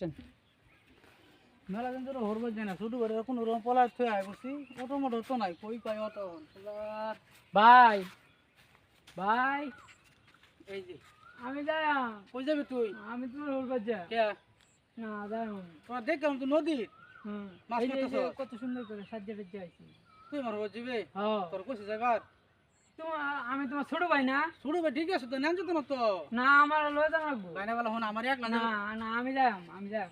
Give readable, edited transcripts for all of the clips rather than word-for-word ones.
আসছেন। মেলা দিন ধরে হরবার যায় না, শুধু করে কোনো রকম পলার থুয়ে আয় বসি, অটো মোটো তো নাই, কই পাই অত ভাই ভাই এই যে আমি যাই। কই যাবি তুই? আমি তোমার হলবার যা কে না যাই। তোমার দেখলাম তো নদী হুম, মাছ এই যে মারতেছ, কত সুন্দর করে সাজ্জা টাজ্জা আইছি। তুই আমার হরবার যাবি? হ্যাঁ, তোর কইছে যাবার তোমার আমি তোমার ছোট ভাই না। শুরু ভাই ঠিক আছে তো নেন তো না তো না আমার লয়ে যাওয়া লাগবো। বাইনা বেলা হন আমার একলা না যাবে। না আমি যাই, আমি যাই।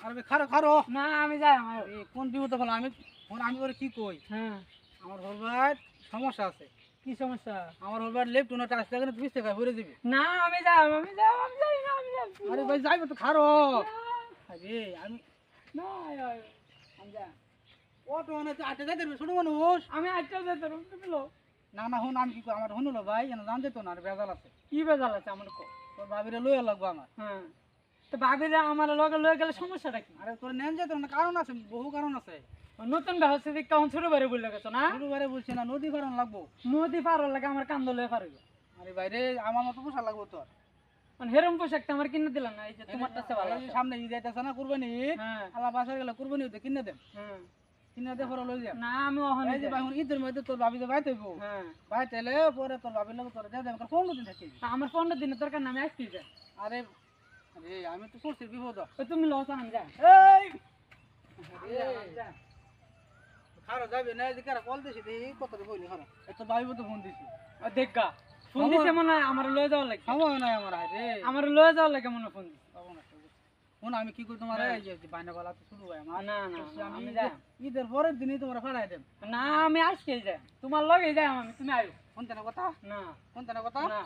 আরে ভাই খারো খারো না আমি যাই। এই কোন বিপদ বল আমি হন আমি করে কি কই হ্যাঁ, আমার হরবার সমস্যা আছে, কি সমস্যা? আমার হরবার লেফট ওনা টাচ লাগে না, তুই টাকা ভরে দিবি। না আমি যাই, আমি যাই, আমি যাই না, আমি যাই। আরে ভাই যাইবে তো খারো। আরে আমি না আমি যাই। অটো ওনা তো আটে যাইতে ছোট মানুষ। আমি আজকে যেতে তুমি লো। না না হন আমি কি কই আমার হনুলো ভাই এনে জান যেত না, আর বেজাল আছে কি বেজাল আছে আমার কো? তোর ভাবিরে লইয়া লাগবো আমার। হ্যাঁ, তো ভাবিরা আমার লগে লয়ে গেলে সমস্যাটা কি? আরে তোর নেন যেত না, কারণ আছে, বহু কারণ আছে। নতুন ব্যবস্থা দিক কেমন ছোট বাড়ি বললে গেছো না? শুরু বারে বলছি না, নদী কারণ লাগবো। নদী পার লাগে আমার কান্দ লয়ে পারবে। আরে ভাইরে আমার মতো পোষা লাগবো তোর। মানে হেরম পোশাকটা আমার কিনে দিলাম না, এই যে তোমারটা সে ভালো এই যে আছে। সামনে ঈদ আইতাছে না, কুরবানি ঈদ, হ্যাঁ আল্লাহ বাসায় গেলে কুরবানি ঈদে কিনে দেন, হ্যাঁ। কিনে দে পরে লই যা। না আমি ওখানে এই যে ভাই ঈদের মধ্যে তোর ভাবি যে বাইতে হইব, হ্যাঁ। বাইতে এলে পরে তোর ভাবির লোক তোর দিয়ে দেবে, 15 দিন থাকি। আমার 15 দিনের দরকার না, আমি আসছি যা। আরে আরে আমি তো করছি বিপদ। ওই তুমি লস আমি যা। এই আমি যা। খারো যাবে না, এই যে কারা কল দিছি দেখি কত বইলি খারো, এত ভাবিব তো ফোন দিছি, ও দেখ গা ফোন দিছে মনে হয় আমার লয়ে যাওয়ার লাগে। সময় নাই আমার হাতে। আমার লয়ে যাওয়ার লাগে মনে হয় ফোন দিছে। ফোন আমি কি করি তোমার, এই যে বাইনা বালা তো শুরু হয় আমার। না না বলছি আমি আমি যাই। ঈদের পরের দিনই তোমার ফাড়াই দেব। না আমি আজকে যাই, তোমার লগে যাই আমি, তুমি আইও। শুনতে না কথা, না শুনতে না কথা, না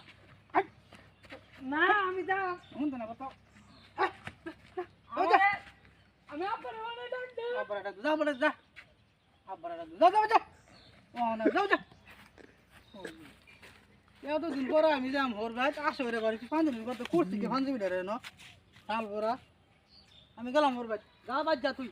না আমি যা। শুনতে না কথা। আমি আপনার ওখানে ডাক দে। আব্বার এটা যা বলে যা, আব্বার এটা যা যা যা, ও না যাও যা। এত দিন পরে আমি যাম হোর ভাই আসো রে বাড়ি, 5 দিন পর তো করছি কি 5 দিন রে ন সাল পরা আমি গেলাম হোর ভাই, যা বাজ যা তুই।